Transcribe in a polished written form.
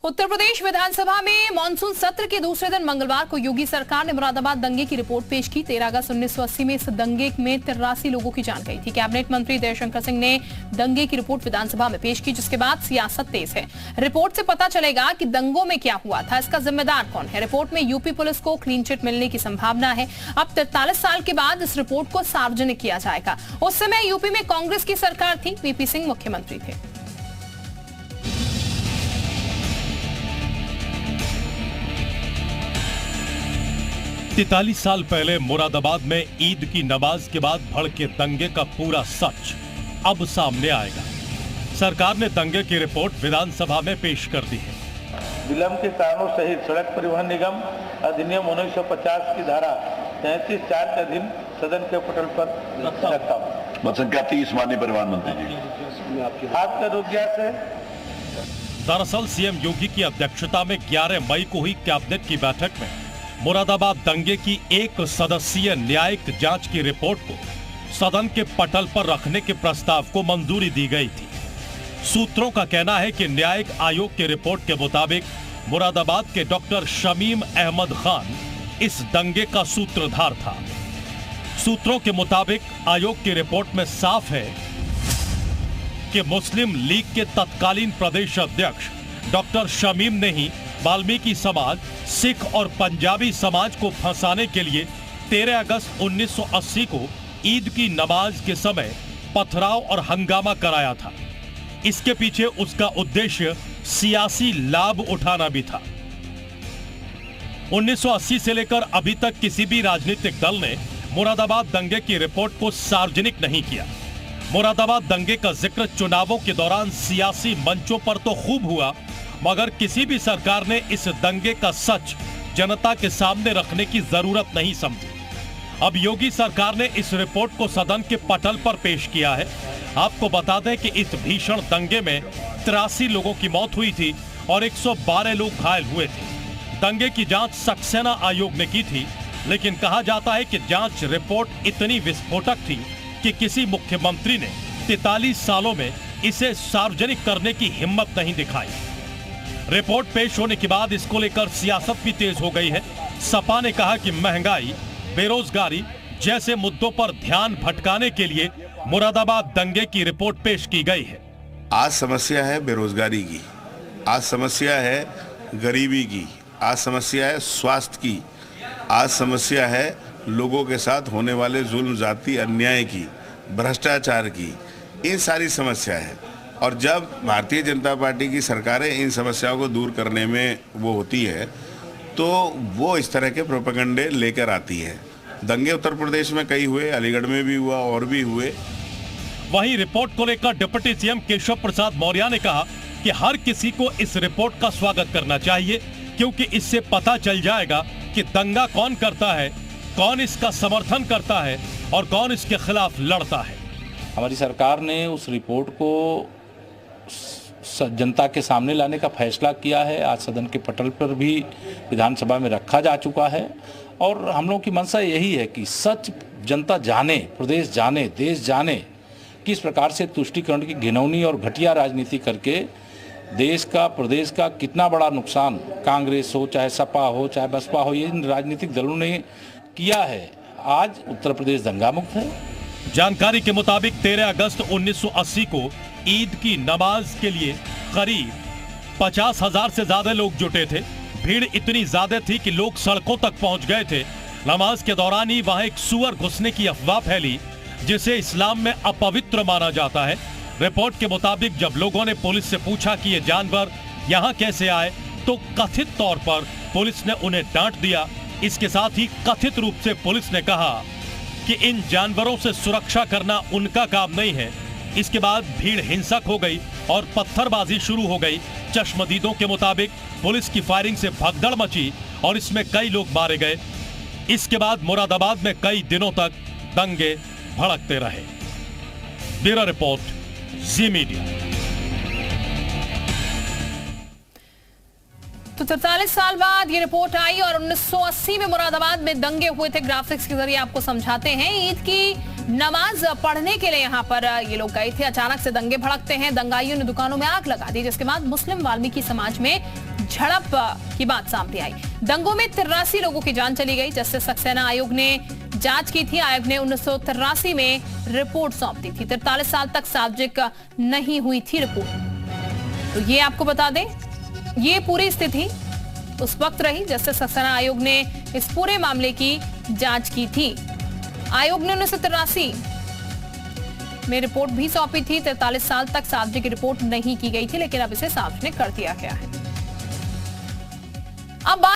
उत्तर प्रदेश विधानसभा में मानसून सत्र के दूसरे दिन मंगलवार को योगी सरकार ने मुरादाबाद दंगे की रिपोर्ट पेश की। 13 अगस्त 1980 में इस दंगे में 83 लोगों की जान गई थी। कैबिनेट मंत्री जयशंकर सिंह ने दंगे की रिपोर्ट विधानसभा में पेश की, जिसके बाद सियासत तेज है। रिपोर्ट से पता चलेगा कि दंगों में क्या हुआ था, इसका जिम्मेदार कौन है। रिपोर्ट में यूपी पुलिस को क्लीन चिट मिलने की संभावना है। अब 43 साल के बाद इस रिपोर्ट को सार्वजनिक किया जाएगा। उस समय यूपी में कांग्रेस की सरकार थी, वीपी सिंह मुख्यमंत्री थे। 43 साल पहले मुरादाबाद में ईद की नमाज के बाद भड़के दंगे का पूरा सच अब सामने आएगा। सरकार ने दंगे की रिपोर्ट विधानसभा में पेश कर दी है। विलंब के कारणों सहित सड़क परिवहन निगम अधिनियम 1950 की धारा 33(4) के अधीन सदन के पटल पर रखता हूँ। मत संख्या 30, माननीय परिवहन मंत्री जी। आपका रुपया से दरअसल सीएम योगी की अध्यक्षता में 11 मई को हुई कैबिनेट की बैठक में मुरादाबाद दंगे की एक सदस्यीय न्यायिक जांच की रिपोर्ट को सदन के पटल पर रखने के प्रस्ताव को मंजूरी दी गई थी। सूत्रों का कहना है कि न्यायिक आयोग की रिपोर्ट के मुताबिक मुरादाबाद के डॉक्टर शमीम अहमद खान इस दंगे का सूत्रधार था। सूत्रों के मुताबिक आयोग की रिपोर्ट में साफ है कि मुस्लिम लीग के तत्कालीन प्रदेश अध्यक्ष डॉक्टर शमीम ने ही वाल्मीकि समाज, सिख और पंजाबी समाज को फंसाने के लिए 13 अगस्त 1980 को ईद की नमाज के समय पथराव और हंगामा कराया था। इसके पीछे उसका उद्देश्य सियासी लाभ उठाना भी था। 1980 से लेकर अभी तक किसी भी राजनीतिक दल ने मुरादाबाद दंगे की रिपोर्ट को सार्वजनिक नहीं किया। मुरादाबाद दंगे का जिक्र चुनावों के दौरान सियासी मंचों पर तो खूब हुआ, मगर किसी भी सरकार ने इस दंगे का सच जनता के सामने रखने की जरूरत नहीं समझी। अब योगी सरकार ने इस रिपोर्ट को सदन के पटल पर पेश किया है। आपको बता दें कि इस भीषण दंगे में 83 लोगों की मौत हुई थी और 112 लोग घायल हुए थे। दंगे की जांच सक्सेना आयोग ने की थी, लेकिन कहा जाता है कि जांच रिपोर्ट इतनी विस्फोटक थी कि किसी मुख्यमंत्री ने 43 सालों में इसे सार्वजनिक करने की हिम्मत नहीं दिखाई। रिपोर्ट पेश होने के बाद इसको लेकर सियासत भी तेज हो गई है। सपा ने कहा कि महंगाई, बेरोजगारी जैसे मुद्दों पर ध्यान भटकाने के लिए मुरादाबाद दंगे की रिपोर्ट पेश की गई है। आज समस्या है बेरोजगारी की, आज समस्या है गरीबी की, आज समस्या है स्वास्थ्य की, आज समस्या है लोगों के साथ होने वाले जुल्म, जाति अन्याय की, भ्रष्टाचार की। इन सारी समस्या है और जब भारतीय जनता पार्टी की सरकारें इन समस्याओं को दूर करने में वो होती है तो वो इस तरह के प्रोपेगेंडे लेकर आती है। दंगे उत्तर प्रदेश में कई हुए, अलीगढ़ में भी हुआ और भी हुए। वहीं रिपोर्ट को लेकर डिप्टी सीएम केशव प्रसाद मौर्य ने कहा कि हर किसी को इस रिपोर्ट का स्वागत करना चाहिए, क्योंकि इससे पता चल जाएगा कि दंगा कौन करता है, कौन इसका समर्थन करता है और कौन इसके खिलाफ लड़ता है। हमारी सरकार ने उस रिपोर्ट को जनता के सामने लाने का फैसला किया है। आज सदन के पटल पर भी विधानसभा में रखा जा चुका है और हम लोगों की मंशा यही है कि सच जनता जाने, प्रदेश जाने, देश जाने किस प्रकार से तुष्टीकरण की घिनौनी और घटिया राजनीति करके देश का, प्रदेश का कितना बड़ा नुकसान कांग्रेस हो, चाहे सपा हो, चाहे बसपा हो, इन राजनीतिक दलों ने किया है। आज उत्तर प्रदेश दंगा मुक्त है। जानकारी के मुताबिक 13 अगस्त 1980 को ईद की नमाज के लिए करीब 50,000 से ज्यादा लोग जुटे थे। भीड़ इतनी ज्यादा थी कि लोग सड़कों तक पहुंच गए थे। नमाज के दौरान ही वहां एक सूअर घुसने की अफवाह फैली, जिसे इस्लाम में अपवित्र माना जाता है। रिपोर्ट के मुताबिक जब लोगों ने पुलिस से पूछा कि ये जानवर यहां कैसे आए, तो कथित तौर पर पुलिस ने उन्हें डांट दिया। इसके साथ ही कथित रूप से पुलिस ने कहा कि इन जानवरों से सुरक्षा करना उनका काम नहीं है। इसके बाद भीड़ हिंसक हो गई और पत्थरबाजी शुरू हो गई। चश्मदीदों के मुताबिक पुलिस की फायरिंग से भगदड़ मची और इसमें कई लोग मारे गए। इसके बाद मुरादाबाद में कई दिनों तक दंगे भड़कते रहे। ब्यूरो रिपोर्ट, जी मीडिया। तो 43 साल बाद ये रिपोर्ट आई और 1980 में मुरादाबाद में दंगे हुए थे। ग्राफिक्स के जरिए आपको समझाते हैं। ईद की नमाज पढ़ने के लिए यहाँ पर ये लोग गए थे। अचानक से दंगे भड़कते हैं। दंगाइयों ने दुकानों में आग लगा दी, जिसके बाद मुस्लिम वाल्मीकि समाज में झड़प की बात सामने आई। दंगों में 83 लोगों की जान चली गई। जस्टिस सक्सेना आयोग ने जांच की थी। आयोग ने 1983 में रिपोर्ट सौंप दी थी। 43 साल तक सार्वजनिक नहीं हुई थी रिपोर्ट। तो ये आपको बता दें, ये पूरी स्थिति उस वक्त रही। जस्टिस सक्सेना आयोग ने इस पूरे मामले की जांच की थी। आयोग ने 1983 में रिपोर्ट भी सौंपी थी। 43 साल तक सार्वजनिक रिपोर्ट नहीं की गई थी, लेकिन अब इसे सार्वजनिक कर दिया गया है। अब